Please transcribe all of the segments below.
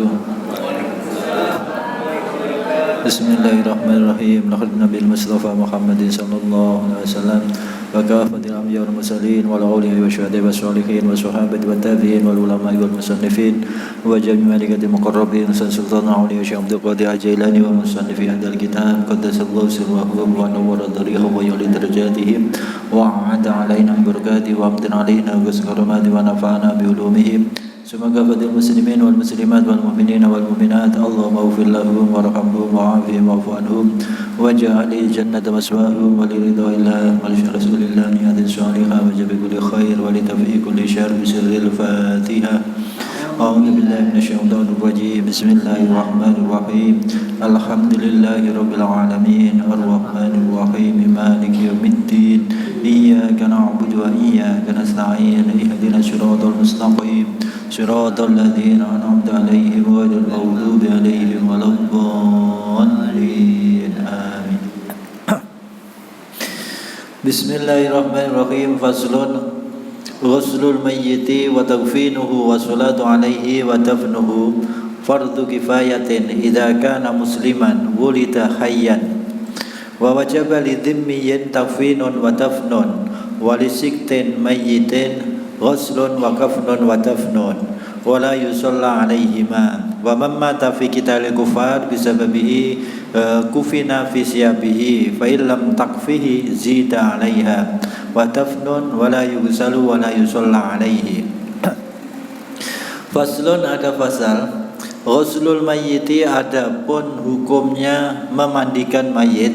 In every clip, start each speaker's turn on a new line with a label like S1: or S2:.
S1: wabarakatuh. Bismillahirrahmanirrahim. Laqad Nabil Mustafa Muhammadin sallallahu alaihi wasallam wa kafatil anbiya wal mursalin wal awliya wa syuhada wa sholihin wa sahabati wa tabi'in wal ulama wal musannifin wa jami' malaikatil muqarrabin sultan awliya Syekh Abdul Qadir Al-Jailani wa musannifi hadzal kitab qaddasallahu sirrahu wa nawwara dariqahu wa yuli darajatihim wa a'ada alaina barakatihi wa amdana alaina bi karamati wa nafa'ana bi ulumihim. Semoga fadil muslimin wal muslimat wal mu'minin wal mu'minat Allahumma ighfir lahum warhamhum wa'afihim wa'fu anhum waj'al jannata maswahum wa liridha'illah wa li rasulillah niyatin salihah wa jabi kulli khair wa li tafi'i kulli syarr bi sirril Fatihah. A'udzu billahi minasyaitonir rajim. Bismillahirrahmanirrahim. Alhamdulillahi rabbil alamin arrahmanir rahim maliki yaumiddin iyyaka na'budu wa iyyaka nasta'in ihdinas siratal mustaqim siratal ladzina an'amta 'alaihim ghairil maghdubi 'alaihim waladdallin. Amin. Bismillahirrahmanirrahim. Faslun ghuslul mayyiti wa taghfinuhu wa salatu 'alaihi wa dafnuhu fardu kifayatin idza kana musliman wulida hayyan wa wajaba li dhimmiyin taghfinun wa dafnun wa li siktin mayyitin ghuslun wa kafnun wa dafnun wa la yusalla alaihima wa man mata fi qitalil kufar bisababihi kufina fi siyabihi fa illam takfihi zida alaiha wa dafnun wa la yughsalu wa la yusalla alaihi. Faslun, ada fasal ghuslul mayyiti, adapun hukumnya memandikan mayit,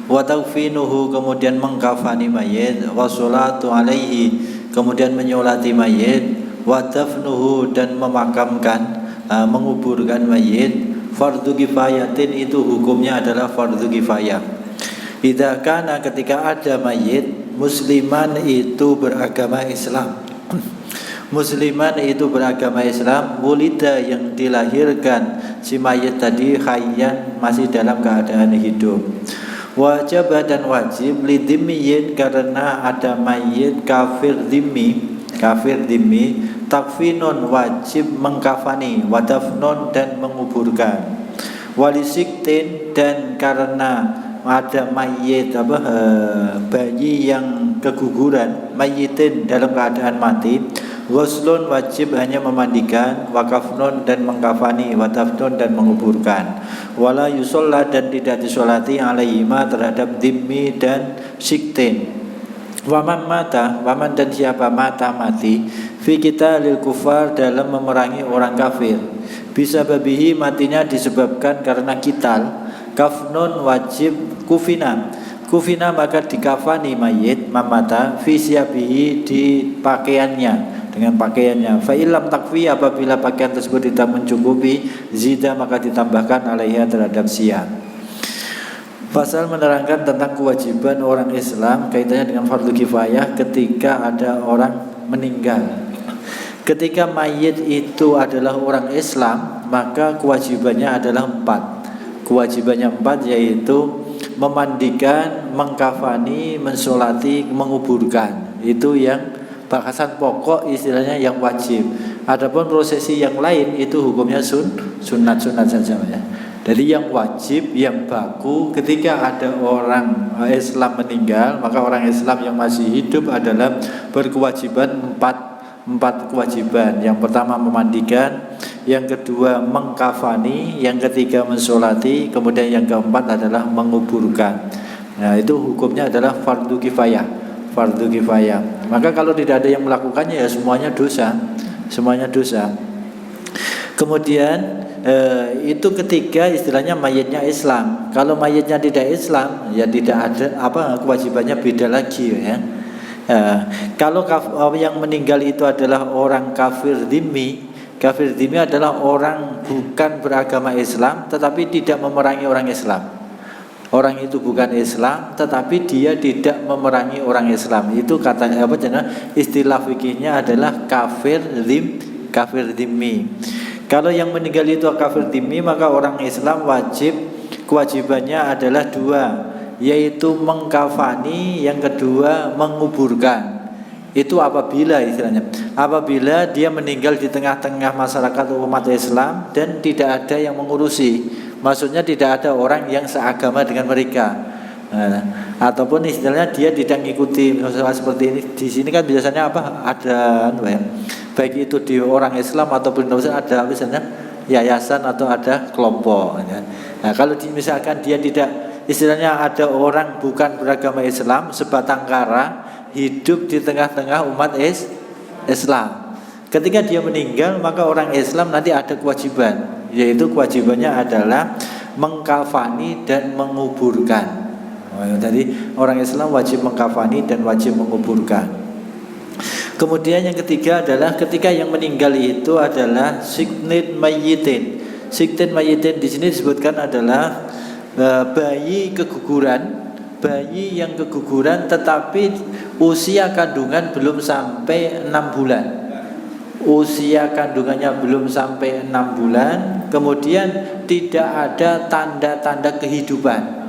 S1: wa taghfinuhu, kemudian mengkafani mayit, wa sholatu alaihi, kemudian menyolati mayit, wa dafnuhu, dan memakamkan, menguburkan mayit, fardu kifayatin, itu hukumnya adalah fardu kifayah. Idza kana, ketika ada mayit musliman, itu beragama Islam. Musliman itu beragama Islam, wulida, yang dilahirkan si mayit tadi hayyan, masih dalam keadaan hidup. Wajib dan wajib lidhimmiyin, karena ada mayit kafir dhimmi, takfinun, wajib mengkafani, wadafnun, dan menguburkan, walisiktin, dan karena ada mayit bayi yang keguguran, mayitin, dalam keadaan mati, ghuslun, wajib hanya memandikan, wakafnun, dan mengkafani, wadafnun, dan menguburkan, wala yusolla, dan tidak disolati alaihima, terhadap dhimmi dan siktin. Waman mata, waman, dan siapa mata, mati, fi qitalil kufar, dalam memerangi orang kafir, bisa babihi, matinya disebabkan karena qital, kafnun, wajib kufina, maka dikafani mayit mamata fi siyabihi, di pakaiannya, dengan pakaiannya. Fa illam takfi, apabila pakaian tersebut tidak mencukupi, zida, maka ditambahkan alaiha, terhadap siyab. Pasal menerangkan tentang kewajiban orang Islam kaitannya dengan fardu kifayah ketika ada orang meninggal. Ketika mayit itu adalah orang Islam, maka kewajibannya adalah 4. Kewajibannya 4, yaitu memandikan, mengkafani, mensolati, menguburkan. Itu yang bahasan pokok, istilahnya yang wajib. Adapun prosesi yang lain itu hukumnya sunat-sunat saja ya. Jadi yang wajib, yang baku, ketika ada orang Islam meninggal, maka orang Islam yang masih hidup adalah berkewajiban 4 kewajiban. Yang pertama memandikan, yang kedua mengkafani, yang ketiga mensolati, kemudian yang keempat adalah menguburkan. Nah, itu hukumnya adalah fardu kifayah. Maka kalau tidak ada yang melakukannya, ya semuanya dosa. Kemudian itu ketika istilahnya mayitnya Islam. Kalau mayitnya tidak Islam, ya tidak ada kewajibannya beda lagi ya. Kalau yang meninggal itu adalah orang kafir dhimmi adalah orang bukan beragama Islam tetapi tidak memerangi orang Islam. Orang itu bukan Islam tetapi dia tidak memerangi orang Islam. Itu katanya istilah fikihnya adalah kafir dhimmi. Kalau yang meninggal itu kafir dhimmi, maka orang Islam kewajibannya adalah 2, yaitu mengkafani, yang kedua menguburkan. Itu apabila istilahnya, apabila dia meninggal di tengah-tengah masyarakat umat Islam dan tidak ada yang mengurusi, maksudnya tidak ada orang yang seagama dengan mereka. Nah, ataupun istilahnya dia tidak mengikuti misalnya seperti ini. Di sini kan biasanya apa? Ada baik itu di orang Islam ataupun ada misalnya yayasan atau ada kelompok. Nah, kalau misalkan dia tidak, istilahnya ada orang bukan beragama Islam sebatang kara hidup di tengah-tengah umat Islam. Ketika dia meninggal, maka orang Islam nanti ada kewajiban, yaitu kewajibannya adalah mengkafani dan menguburkan. Jadi orang Islam wajib mengkafani dan wajib menguburkan. Kemudian yang ketiga adalah ketika yang meninggal itu adalah siktin mayyitin. Siktin mayyitin di sini disebutkan adalah bayi keguguran, bayi yang keguguran tetapi usia kandungan belum sampai 6 bulan. Usia kandungannya belum sampai 6 bulan, kemudian tidak ada tanda-tanda kehidupan.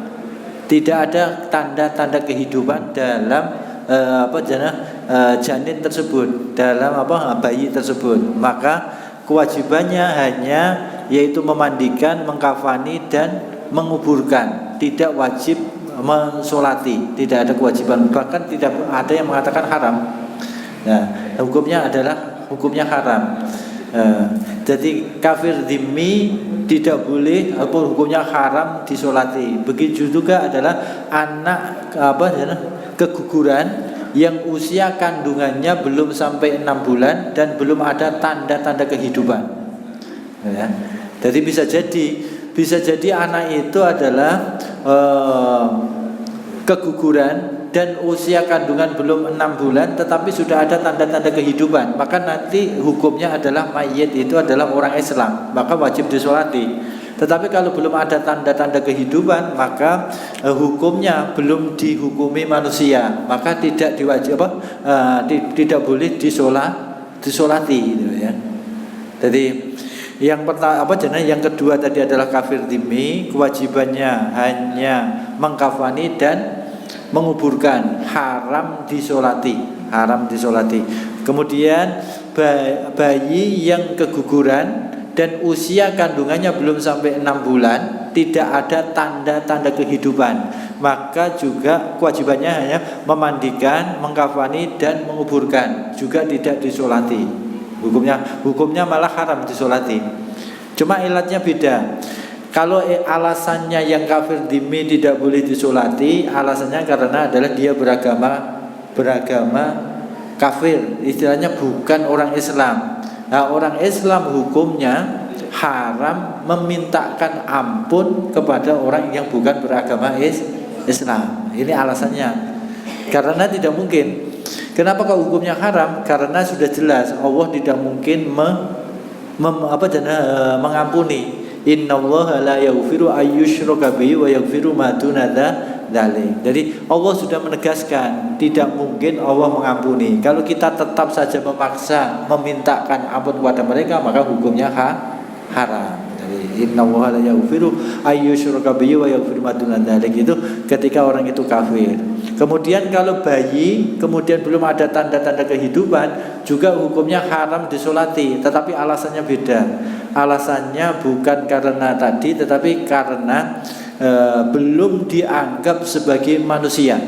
S1: Tidak ada tanda-tanda kehidupan dalam janin tersebut, dalam bayi tersebut. Maka kewajibannya hanya yaitu memandikan, mengkafani dan menguburkan. Tidak wajib mensolati, tidak ada kewajiban, bahkan tidak ada yang mengatakan haram. Nah, hukumnya haram. Jadi kafir dhimmi tidak boleh, atau hukumnya haram disolati. Begitu juga adalah anak keguguran yang usia kandungannya belum sampai 6 bulan dan belum ada tanda-tanda kehidupan. Ya. Jadi bisa jadi anak itu adalah keguguran dan usia kandungan belum 6 bulan tetapi sudah ada tanda-tanda kehidupan, maka nanti hukumnya adalah mayit itu adalah orang Islam, maka wajib disolati. Tetapi kalau belum ada tanda-tanda kehidupan, maka hukumnya belum dihukumi manusia, maka tidak tidak boleh disolati gitu ya. Jadi yang pertama yang kedua tadi adalah kafir dhimmi, kewajibannya hanya mengkafani dan menguburkan, haram disolati. Kemudian bayi yang keguguran dan usia kandungannya belum sampai 6 bulan, tidak ada tanda-tanda kehidupan, maka juga kewajibannya hanya memandikan, mengkafani dan menguburkan, juga tidak disolati. Hukumnya malah haram disolati. Cuma ilatnya beda. Kalau alasannya yang kafir dhimmi tidak boleh disolati, alasannya karena adalah dia beragama kafir, istilahnya bukan orang Islam. Nah, orang Islam hukumnya haram memintakan ampun kepada orang yang bukan beragama Islam. Ini alasannya. Karena tidak mungkin. Kenapa kalau hukumnya haram? Karena sudah jelas Allah tidak mungkin mengampuni. Innallaha la yaghfiru ayyushraka bihi wa yaghfiru ma duna dzalik. Jadi Allah sudah menegaskan tidak mungkin Allah mengampuni. Kalau kita tetap saja memaksa memintakan ampun kepada mereka, maka hukumnya haram. Jadi innallaha la yaghfiru ayyushraka bihi wa yaghfiru ma duna dzalik itu ketika orang itu kafir. Kemudian kalau bayi kemudian belum ada tanda-tanda kehidupan, juga hukumnya haram disolati, tetapi alasannya beda. Alasannya bukan karena tadi, tetapi karena belum dianggap sebagai manusia.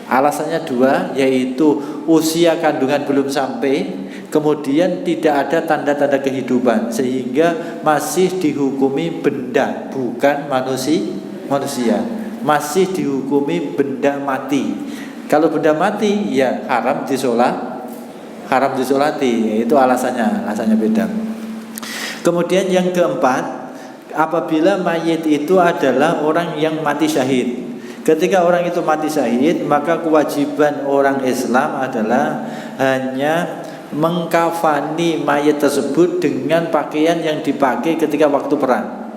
S1: Alasannya dua, yaitu usia kandungan belum sampai, kemudian tidak ada tanda-tanda kehidupan, sehingga masih dihukumi benda, bukan manusia. Masih dihukumi benda mati. Kalau benda mati, ya haram disolati. Itu alasannya beda. Kemudian yang keempat, apabila mayit itu adalah orang yang mati syahid. Ketika orang itu mati syahid, maka kewajiban orang Islam adalah hanya mengkafani mayit tersebut dengan pakaian yang dipakai ketika waktu perang.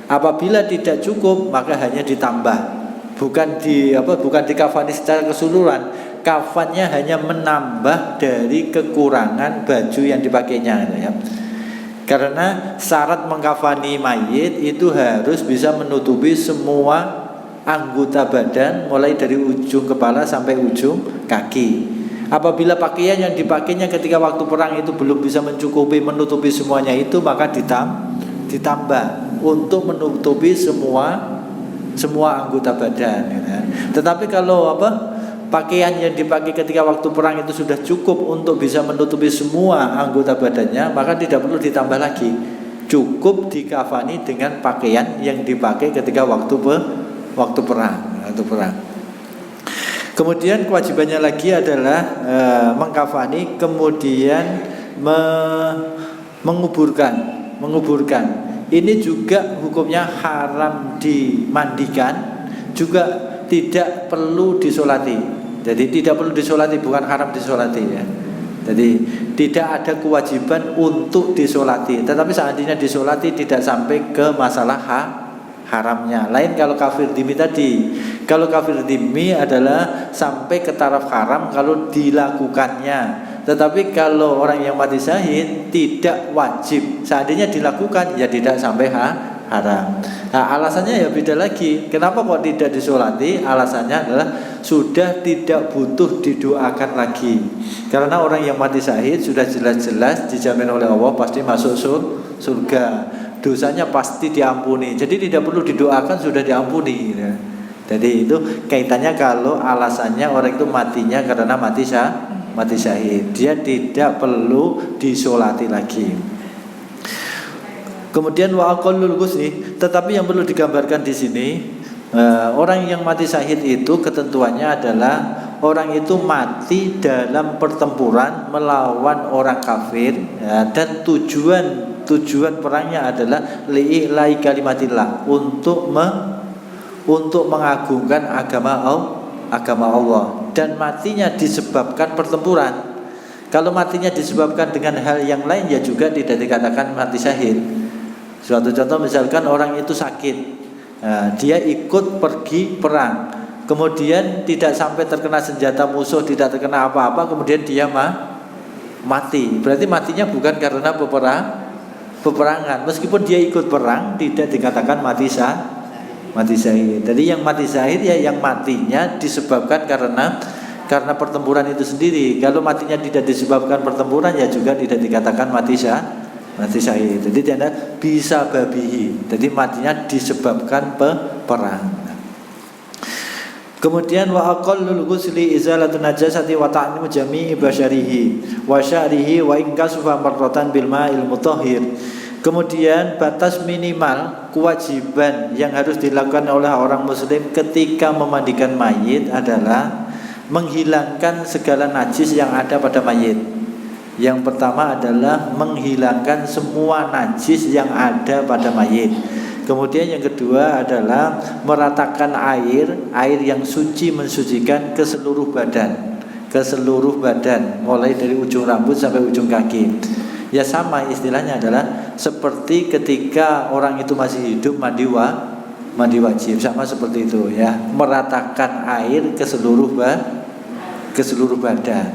S1: Apabila tidak cukup, maka hanya ditambah, bukan dikafani secara keseluruhan. Kafannya hanya menambah dari kekurangan baju yang dipakainya, ya. Karena syarat mengkafani mayit itu harus bisa menutupi semua anggota badan, mulai dari ujung kepala sampai ujung kaki. Apabila pakaian yang dipakainya ketika waktu perang itu belum bisa mencukupi menutupi semuanya itu, maka ditambah untuk menutupi semua anggota badan, ya. Tetapi kalau pakaian yang dipakai ketika waktu perang itu sudah cukup untuk bisa menutupi semua anggota badannya, maka tidak perlu ditambah lagi. Cukup dikafani dengan pakaian yang dipakai ketika waktu perang. Kemudian kewajibannya lagi adalah mengkafani, kemudian menguburkan. Ini juga hukumnya haram dimandikan, juga tidak perlu disolati. Jadi tidak perlu disolati, bukan haram disolati, ya. Jadi tidak ada kewajiban untuk disolati. Tetapi seandainya disolati tidak sampai ke masalah haramnya. Lain kalau kafir dhimmi tadi. Kalau kafir dhimmi adalah sampai ke taraf haram kalau dilakukannya. Tetapi kalau orang yang mati syahid tidak wajib. Seandainya dilakukan ya tidak sampai haram. Nah, alasannya ya beda lagi. Kenapa kok tidak disolati? Alasannya adalah sudah tidak butuh didoakan lagi. Karena orang yang mati syahid sudah jelas-jelas dijamin oleh Allah pasti masuk surga. Dosanya pasti diampuni. Jadi tidak perlu didoakan, sudah diampuni, ya. Jadi itu kaitannya kalau alasannya orang itu matinya karena mati syahid, dia tidak perlu disolati lagi. Kemudian wa aqallul ghusli, tetapi yang perlu digambarkan di sini, orang yang mati syahid itu ketentuannya adalah orang itu mati dalam pertempuran melawan orang kafir, ya, dan tujuan perangnya adalah li'i'lai kalimatillah, untuk mengagungkan agama Allah, dan matinya disebabkan pertempuran. Kalau matinya disebabkan dengan hal yang lain ya juga tidak dikatakan mati syahid. Suatu contoh misalkan orang itu sakit, dia ikut pergi perang, kemudian tidak sampai terkena senjata musuh, tidak terkena apa-apa, kemudian dia mati. Berarti matinya bukan karena peperangan. Meskipun dia ikut perang tidak dikatakan mati syahid. Jadi yang mati syahid ya yang matinya disebabkan karena pertempuran itu sendiri. Kalau matinya tidak disebabkan pertempuran ya juga tidak dikatakan mati syahid. Jadi dia bisa babihi. Jadi matinya disebabkan perang. Kemudian wa aqallul ghusli izalatun najasati wa ta'nimu jami'i basyarihi wa sya'rihi wa in kasufa marratan bil ma'il mutahhir. Kemudian batas minimal kewajiban yang harus dilakukan oleh orang muslim ketika memandikan mayit adalah menghilangkan segala najis yang ada pada mayit. Yang pertama adalah menghilangkan semua najis yang ada pada mayit. Kemudian yang kedua adalah meratakan air yang suci mensucikan ke seluruh badan, mulai dari ujung rambut sampai ujung kaki. Ya sama istilahnya adalah seperti ketika orang itu masih hidup mandi wajib, sama seperti itu, ya, meratakan air ke seluruh badan.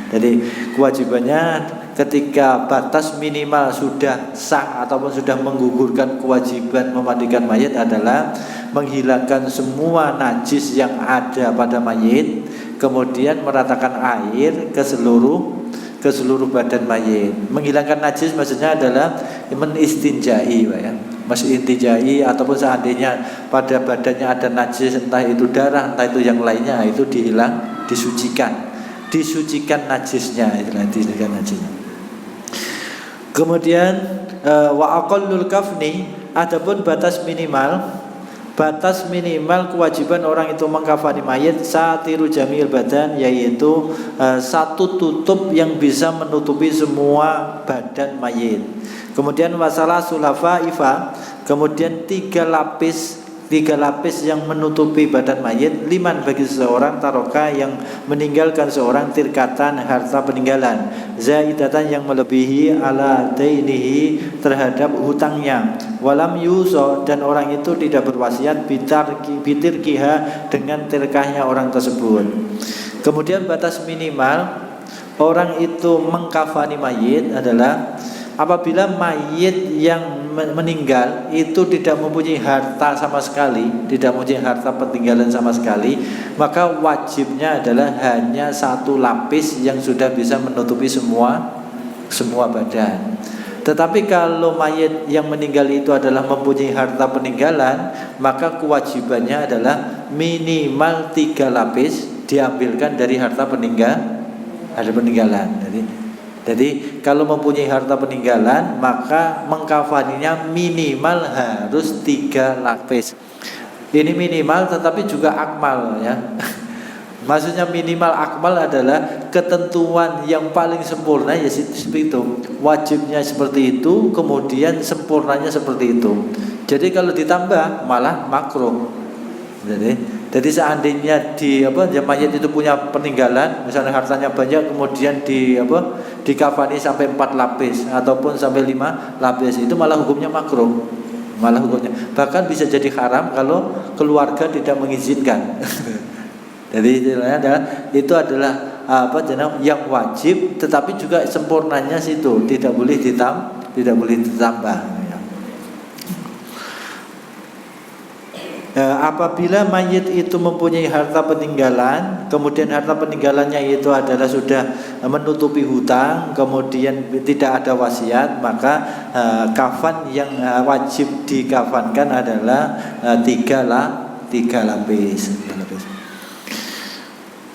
S1: Jadi kewajibannya ketika batas minimal sudah sah ataupun sudah menggugurkan kewajiban memandikan mayit adalah menghilangkan semua najis yang ada pada mayit, kemudian meratakan air ke seluruh badan mayit. Menghilangkan najis maksudnya adalah menistinjai, ya. Istinjai ataupun seandainya pada badannya ada najis, entah itu darah, entah itu yang lainnya, itu disucikan najisnya, disucikan najisnya. Kemudian wa aqallul kafni, adapun batas minimal kewajiban orang itu mengkafani mayit satiru jamil badan, yaitu satu tutup yang bisa menutupi semua badan mayit. Kemudian wasalah sulafa ifa, kemudian tiga lapis yang menutupi badan mayit, liman bagi seseorang taroka yang meninggalkan seorang tirkatan harta peninggalan, zaidatan yang melebihi ala dainihi terhadap hutangnya, walam yuso, dan orang itu tidak berwasiat bitirkiha dengan tirkahnya orang tersebut. Kemudian batas minimal orang itu mengkafani mayit adalah Apabila mayit yang meninggal itu tidak mempunyai harta sama sekali, tidak mempunyai harta peninggalan sama sekali, maka wajibnya adalah hanya satu lapis yang sudah bisa menutupi semua badan. Tetapi kalau mayit yang meninggal itu adalah mempunyai harta peninggalan, maka kewajibannya adalah minimal 3 lapis diambilkan dari harta peninggalan. Jadi kalau mempunyai harta peninggalan, maka mengkafaninya minimal harus 3 lapis. Ini minimal tetapi juga akmal ya. Maksudnya minimal akmal adalah ketentuan yang paling sempurna ya seperti itu. Wajibnya seperti itu, kemudian sempurnanya seperti itu. Jadi kalau ditambah malah makruh. Jadi seandainya mayit itu punya peninggalan, misalnya hartanya banyak, kemudian dikafani sampai 4 lapis ataupun sampai 5 lapis, itu malah hukumnya makruh. Bahkan bisa jadi haram kalau keluarga tidak mengizinkan. Jadi itu adalah yang wajib, tetapi juga sempurnanya situ tidak boleh ditambah. Apabila mayit itu mempunyai harta peninggalan, kemudian harta peninggalannya itu adalah sudah menutupi hutang, kemudian tidak ada wasiat, maka kafan yang wajib dikafankan adalah 3 lapis.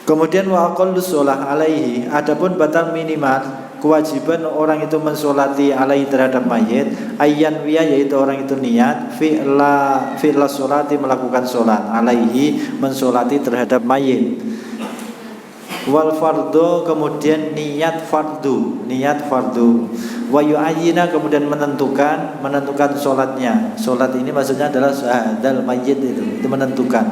S1: Kemudian wa aqallus shalah alaihi, adapun batal minimal kewajiban orang itu mensolati alaihi terhadap mayit, ayyan wiya, yaitu orang itu niat fi'la sholati, melakukan sholat, alaihi, mensolati terhadap mayit. Wal fardu, kemudian niat fardu, wa yu'ayyina, kemudian menentukan sholatnya. Sholat ini maksudnya adalah syahadal mayit, itu menentukan.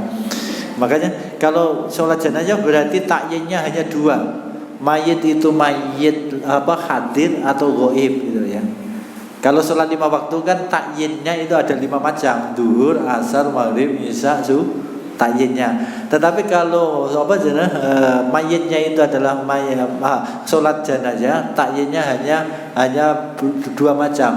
S1: Makanya kalau sholat jenazah berarti takyinnya hanya 2. Mayit itu hadir atau ghaib gitu ya. Kalau sholat 5 waktu kan takyinnya itu ada 5 macam, duhur, asar, maghrib, isya, takyinnya. Tetapi kalau mayitnya itu adalah sholat jenazah, takyinnya hanya 2 macam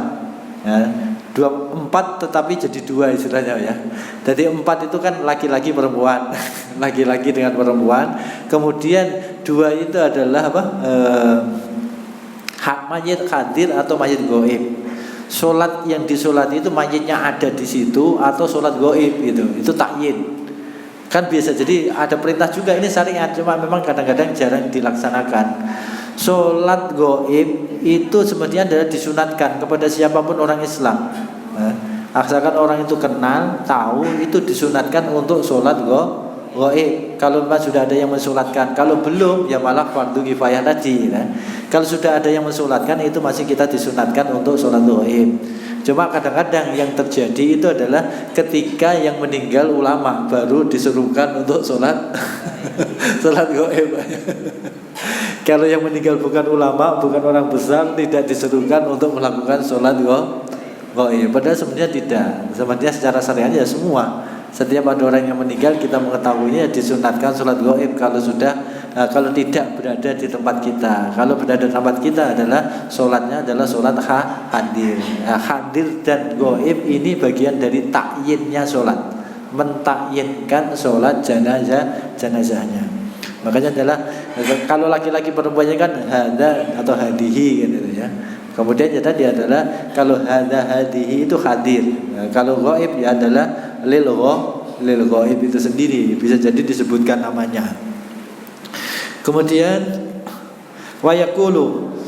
S1: ya. 4 tetapi jadi 2 istilahnya ya. Jadi 4 itu kan laki-laki perempuan, laki-laki dengan perempuan. Kemudian 2 itu adalah hak mayit hadir atau mayit gaib. Sholat yang disolati itu mayitnya ada di situ atau sholat gaib itu takyin. Kan biasa, jadi ada perintah juga, ini syariat, cuma memang kadang-kadang jarang dilaksanakan. Sholat gaib itu sebenarnya adalah disunatkan kepada siapapun orang Islam. Asalkan orang itu kenal, tahu, itu disunatkan untuk sholat gaib. Kalau memang sudah ada yang mensolatkan, kalau belum ya malah fardu kifayah tadi. Kalau sudah ada yang mensolatkan, itu masih kita disunatkan untuk sholat gaib. Cuma kadang-kadang yang terjadi itu adalah ketika yang meninggal ulama baru disuruhkan untuk sholat gaib. Kalau yang meninggal bukan ulama, bukan orang besar, tidak diserukan untuk melakukan sholat gaib. Padahal sebenarnya tidak. Sebenarnya secara syariat ya semua. Setiap ada orang yang meninggal, kita mengetahuinya disunatkan sholat gaib kalau tidak berada di tempat kita. Kalau berada di tempat kita adalah sholatnya adalah sholat hadir. Hadir dan gaib ini bagian dari takyinnya sholat, mentakyinkan sholat jenazahnya. Makanya adalah kalau laki-laki perempuannya kan hada atau hadihi gitu ya. Kemudian tadi adalah kalau hada hadihi itu hadir. Kalau gaib ya adalah lil gaib itu sendiri, bisa jadi disebutkan namanya. Kemudian wa yaqulu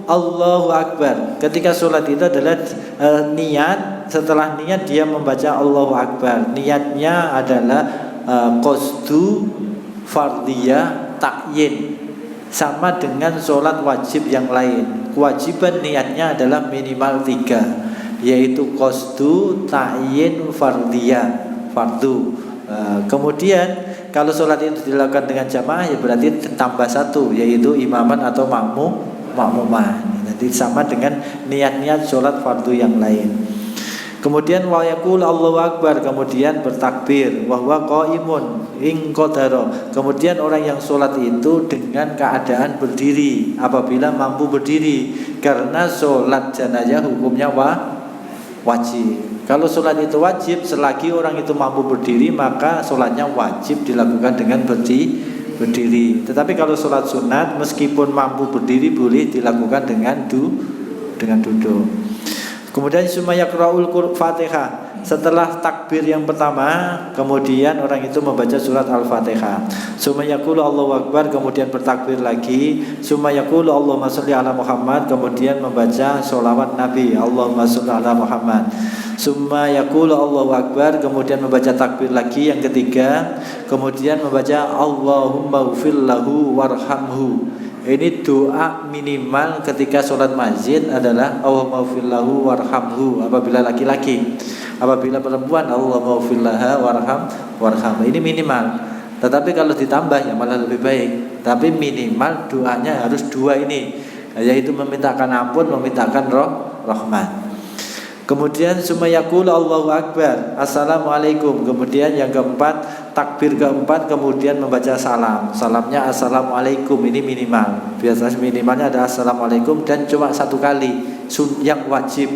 S1: Allahu Akbar. Ketika sholat itu adalah niat, setelah niat dia membaca Allahu Akbar. Niatnya adalah qasdu fardiyah takyin, sama dengan sholat wajib yang lain. Kewajiban niatnya adalah minimal 3, yaitu qasdu, takyin, fardiyah, fardu. Kemudian kalau sholat itu dilakukan dengan jamaah ya berarti tambah 1, yaitu imaman atau makmuman. Jadi sama dengan niat-niat sholat fardu yang lain. Kemudian wa yaqul Allahu Akbar, kemudian bertakbir wa huwa qaimun, ingqadara. Kemudian orang yang sholat itu dengan keadaan berdiri apabila mampu berdiri, karena sholat jenazah hukumnya wajib. Kalau sholat itu wajib, selagi orang itu mampu berdiri, maka sholatnya wajib dilakukan dengan berdiri. Tetapi kalau sholat sunat, meskipun mampu berdiri, boleh dilakukan dengan duduk. Kemudian summa yaqra'ul Fatihah. Setelah takbir yang pertama, kemudian orang itu membaca surat Al-Fatihah. Summa yaqulu Allahu Akbar, kemudian bertakbir lagi. Summa yaqulu Allahumma sholli ala Muhammad, kemudian membaca sholawat Nabi, Allahumma sholli ala Muhammad. Summa yaqulu Allahu Akbar, kemudian membaca takbir lagi yang ketiga. Kemudian membaca Allahumma ighfir lahu warhamhu. Ini doa minimal ketika sholat masjid adalah Allahumma ighfir lahu warhamhu apabila laki-laki. Apabila perempuan Allahumma ighfir laha warham. Ini minimal. Tetapi kalau ditambah ya malah lebih baik. Tapi minimal doanya harus dua ini, yaitu memintakan ampun, memintakan rahmat. Kemudian summa yaqulu Allahu Akbar, Assalamualaikum. Kemudian yang keempat, takbir keempat, kemudian membaca salam. Salamnya Assalamualaikum, ini minimal. Biasanya minimalnya ada Assalamualaikum dan cuma satu kali, yang wajib.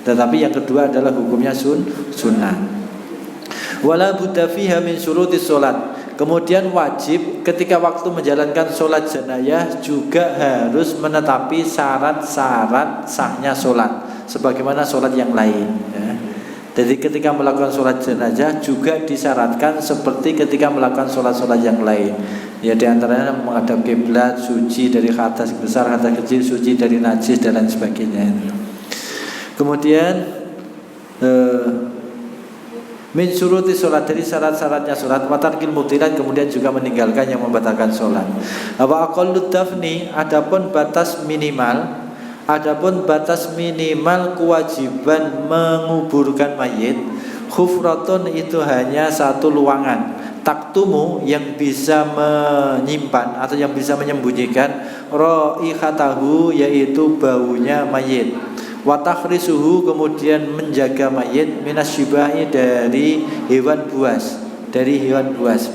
S1: Tetapi yang kedua adalah hukumnya sunnah. Wala budda fiha min syurutis sholat. Kemudian wajib ketika waktu menjalankan sholat jenazah juga harus menetapi syarat-syarat sahnya sholat sebagaimana sholat yang lain ya. Jadi ketika melakukan sholat jenazah juga disyaratkan seperti ketika melakukan sholat-sholat yang lain. Ya diantaranya menghadap kiblat, suci dari hadas besar, hadas kecil, suci dari najis dan lain sebagainya. Kemudian min syuruti sholat, dari syarat-syaratnya sholat, watarkil mubtilat, kemudian juga meninggalkan yang membatalkan sholat. Wa aqallu dafni, adapun batas minimal kewajiban menguburkan mayit, khufratun, itu hanya satu luangan, taktumu, yang bisa menyimpan atau yang bisa menyembunyikan raihatahu, yaitu baunya mayit, wa takhrisuhu, kemudian menjaga mayit, minasyibai, dari hewan buas,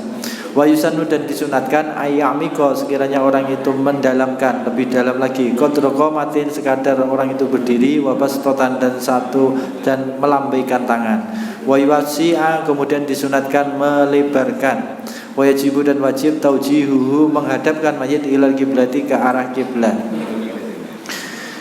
S1: wa yusannu, dan disunatkan ayyamiko, sekiranya orang itu mendalamkan lebih dalam lagi, qadra qomatin, sekadar orang itu berdiri, wa bastotan, dan melambaikan tangan, wa yuwasi'a, kemudian disunatkan melebarkan, wa yajibu, dan wajib taujihuhu, menghadapkan mayit ilal kiblati, ke arah kiblat.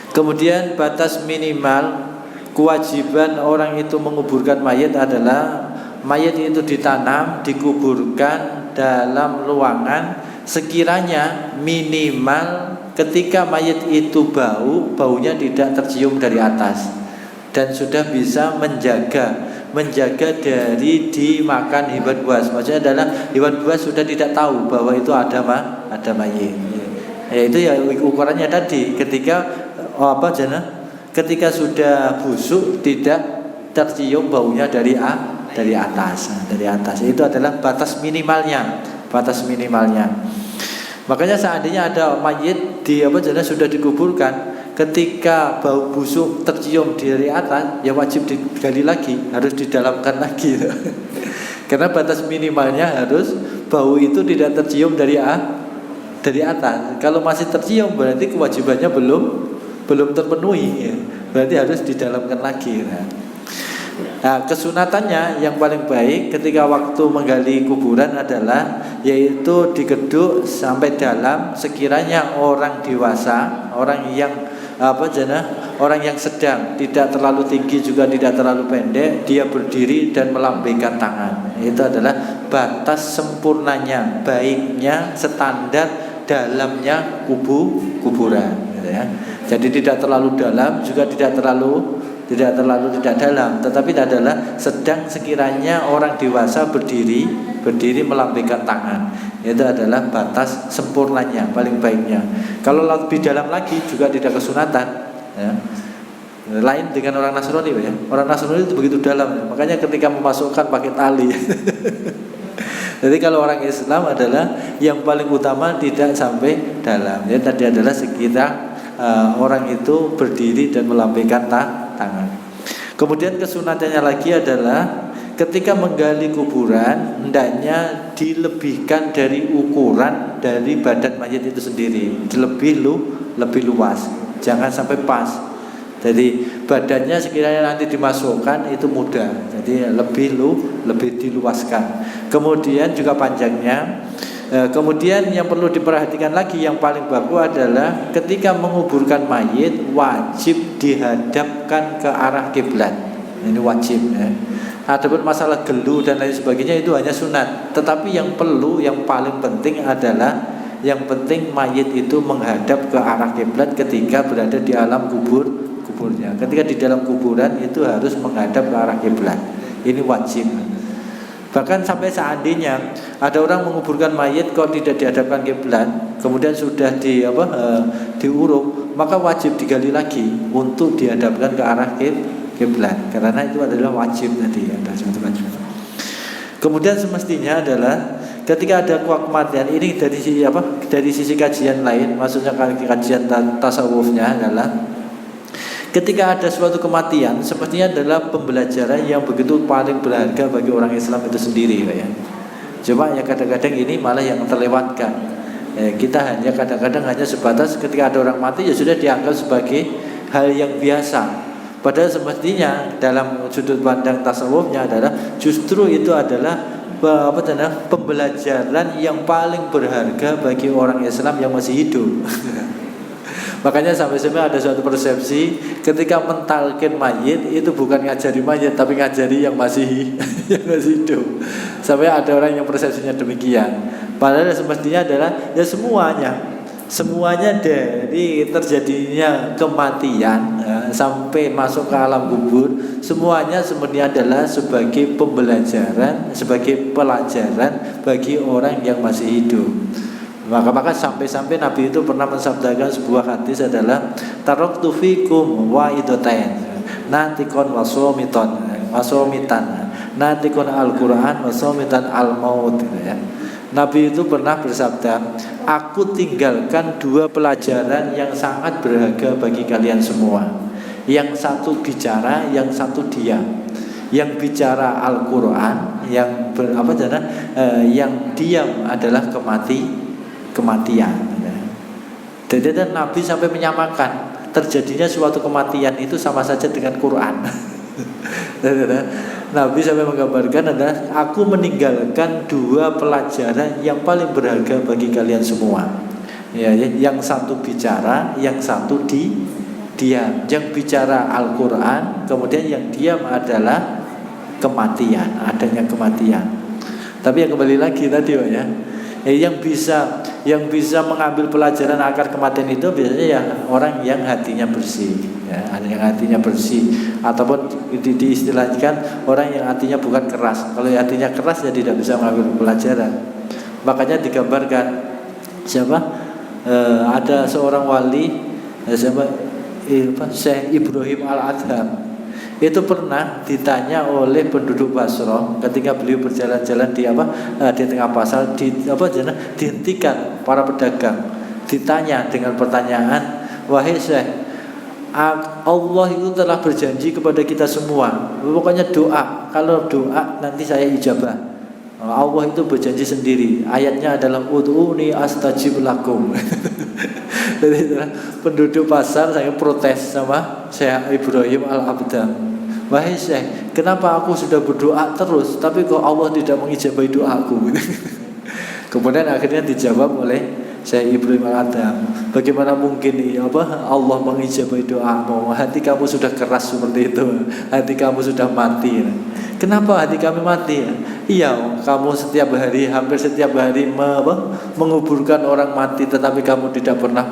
S1: Kemudian batas minimal kewajiban orang itu menguburkan mayit adalah mayit itu ditanam, dikuburkan dalam ruangan sekiranya minimal ketika mayit itu baunya tidak tercium dari atas dan sudah bisa menjaga dari dimakan hewan buas. Maksudnya adalah hewan buas sudah tidak tahu bahwa itu ada mayit. Ya itu ya ukurannya tadi, ketika sudah busuk tidak tercium baunya dari atas. Itu adalah batas minimalnya. Makanya seandainya ada mayit sudah dikuburkan, ketika bau busuk tercium dari atas, ya wajib digali lagi, harus didalamkan lagi. Karena batas minimalnya harus bau itu tidak tercium dari atas. Kalau masih tercium berarti kewajibannya belum terpenuhi ya. Berarti harus didalamkan lagi. Nah, kesunatannya yang paling baik ketika waktu menggali kuburan adalah yaitu digeduk sampai dalam, sekiranya orang dewasa, orang yang sedang, tidak terlalu tinggi juga tidak terlalu pendek, dia berdiri dan melambaikan tangan. Itu adalah batas sempurnanya, baiknya, standar dalamnya kuburan gitu ya. Jadi tidak terlalu dalam juga tidak terlalu tidak dalam, tetapi adalah sedang, sekiranya orang dewasa berdiri melambaikan tangan. Itu adalah batas sempurnanya, paling baiknya. Kalau lebih dalam lagi juga tidak kesunatan ya. Lain dengan orang Nasrani ya. Orang Nasrani itu begitu dalam ya. Makanya ketika memasukkan pakai tali. Jadi kalau orang Islam adalah yang paling utama tidak sampai dalam. Ya tadi adalah sekitar orang itu berdiri dan melambaikan tangan. Kemudian kesunatannya lagi adalah ketika menggali kuburan hendaknya dilebihkan dari ukuran dari badan mayit itu sendiri, lebih luas, jangan sampai pas. Jadi badannya sekiranya nanti dimasukkan itu mudah, jadi lebih diluaskan. Kemudian juga panjangnya. Kemudian yang perlu diperhatikan lagi yang paling bagus adalah ketika menguburkan mayit wajib dihadapkan ke arah kiblat. Ini wajib ya. Adapun masalah gelu dan lain sebagainya itu hanya sunat. Tetapi yang paling penting adalah mayit itu menghadap ke arah kiblat ketika berada di alam kuburnya. Ketika di dalam kuburan itu harus menghadap ke arah kiblat. Ini wajib. Bahkan sampai seandainya ada orang menguburkan mayit kok tidak dihadapkan kiblat, kemudian sudah diuruk, maka wajib digali lagi untuk dihadapkan ke arah kiblat, karena itu adalah wajib tadi, ada suatu wajib. Kemudian semestinya adalah ketika ada kematian ini dari sisi kajian lain, maksudnya kajian tasawufnya adalah ketika ada suatu kematian, sepertinya adalah pembelajaran yang begitu paling berharga bagi orang Islam itu sendiri, Pak ya. Cuma ya kadang-kadang ini malah yang terlewatkan. Kita hanya kadang-kadang hanya sebatas ketika ada orang mati ya sudah dianggap sebagai hal yang biasa. Padahal semestinya dalam sudut pandang tasawufnya adalah justru itu adalah pembelajaran yang paling berharga bagi orang Islam yang masih hidup. Makanya sampai-sampai ada suatu persepsi ketika mentalkin mayit itu bukan ngajari mayit tapi ngajari yang masih hidup. Sampai ada orang yang persepsinya demikian. Padahal semestinya adalah ya semuanya dari terjadinya kematian sampai masuk ke alam kubur, semuanya sebenarnya adalah sebagai pembelajaran, sebagai pelajaran bagi orang yang masih hidup. Maka sampai Nabi itu pernah mensabdakan sebuah hadis adalah taraktu fikum wa'idatain natikon wasomitan natikon al-Quran wasomitan al-maut ya. Nabi itu pernah bersabda, aku tinggalkan dua pelajaran yang sangat berharga bagi kalian semua. Yang satu bicara, yang satu diam. Yang bicara Al-Quran, yang diam adalah kematian. Jadi Nabi sampai menyamakan terjadinya suatu kematian itu sama saja dengan Quran. Nabi sampai menggambarkan adalah aku meninggalkan dua pelajaran yang paling berharga bagi kalian semua. Ya, yang satu bicara, yang satu diam. Yang bicara Al-Quran, kemudian yang diam adalah kematian, adanya kematian. Tapi yang kembali lagi tadi ya, yang bisa mengambil pelajaran akar kematian itu biasanya ya orang yang hatinya bersih, ya, yang hatinya bersih, ataupun diistilahkan orang yang hatinya bukan keras. Kalau hatinya keras ya tidak bisa mengambil pelajaran. Makanya digambarkan ada seorang wali Syekh Ibrahim Al-Adham. Itu pernah ditanya oleh penduduk Basra ketika beliau berjalan-jalan di tengah pasar, dihentikan para pedagang, ditanya dengan pertanyaan, wahai Syekh, Allah itu telah berjanji kepada kita semua, pokoknya doa, kalau doa nanti saya ijabah. Allah itu berjanji sendiri, ayatnya adalah ud'uni astajib lakum. Jadi penduduk pasar saya protes sama Syekh Ibrahim Al-Adham. Wahai Syekh, kenapa aku sudah berdoa terus tapi kok Allah tidak mengijabahi doaku? Kemudian akhirnya dijawab oleh Syekh Ibrahim Al-Adham, bagaimana mungkin Allah mengijabahi doamu? Hati kamu sudah keras seperti itu, hati kamu sudah mati. Kenapa hati kami mati? Iya, kamu hampir setiap hari menguburkan orang mati, tetapi kamu tidak pernah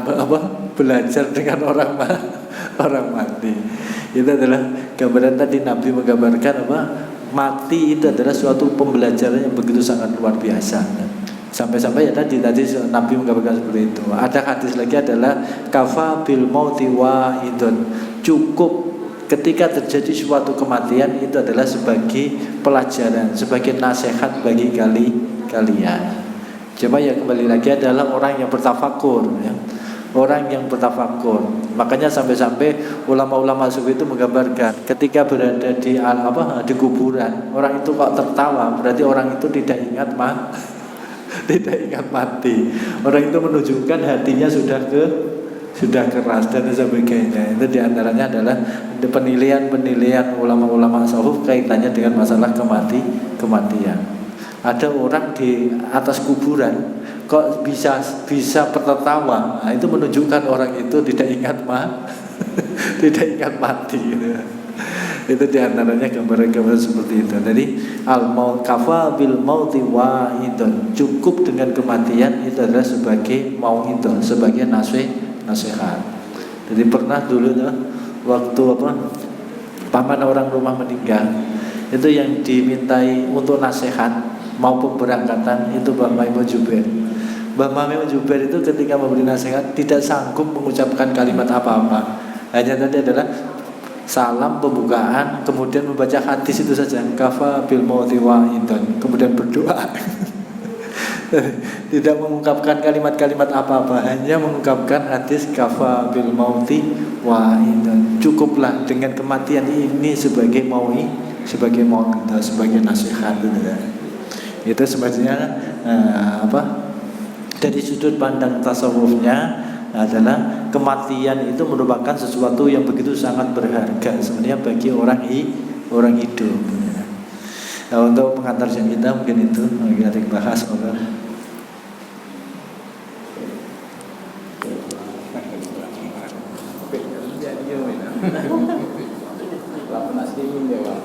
S1: belajar dengan orang mati. Itu adalah gambaran tadi Nabi menggambarkan mati itu adalah suatu pembelajaran yang begitu sangat luar biasa. Sampai-sampai ya tadi Nabi menggambarkan seperti itu. Ada hadis lagi adalah kafa bil mauti wa'idun, cukup ketika terjadi suatu kematian itu adalah sebagai pelajaran, sebagai nasihat bagi kalian. Coba ya kembali lagi adalah orang yang bertafakur ya. orang yang bertafakur. Makanya sampai-sampai ulama-ulama sufi itu menggambarkan ketika berada di kuburan, orang itu kok tertawa, berarti orang itu tidak ingat tidak ingat mati. Orang itu menunjukkan hatinya sudah keras dan sebagainya. Itu diantaranya adalah penilaian ulama-ulama tasawuf kaitannya dengan masalah kematian. Ada orang di atas kuburan kok bisa tertawa, nah, itu menunjukkan orang itu tidak ingat tidak ingat mati gitu. Itu diantaranya gambaran-gambaran seperti itu. Jadi al-maut kafa bil mauti wa'idun, cukup dengan kematian itu adalah sebagai mau'idun, sebagai nasihat. Jadi pernah dulu tuh waktu paman orang rumah meninggal, itu yang dimintai untuk nasihat maupun berangkatan itu Mbah Maimun Jubair. Mbah Maimun Jubair itu ketika memberi nasihat tidak sanggup mengucapkan kalimat apa-apa. Hanya tadi adalah salam pembukaan, kemudian membaca hadis itu saja, kafa bil mauti wa'idun, kemudian berdoa. Tidak mengungkapkan kalimat-kalimat apa-apa, hanya mengungkapkan hadis kafa bil mauti wa'idun. Cukuplah dengan kematian ini sebagai sebagai nasihat gitu ya. Itu sebenarnya dari sudut pandang tasawufnya adalah kematian itu merupakan sesuatu yang begitu sangat berharga sebenarnya bagi orang hidup. Nah, untuk pengantar yang kita mungkin itu kita bahas Allah.
S2: Lapan asli ini ya, Pak.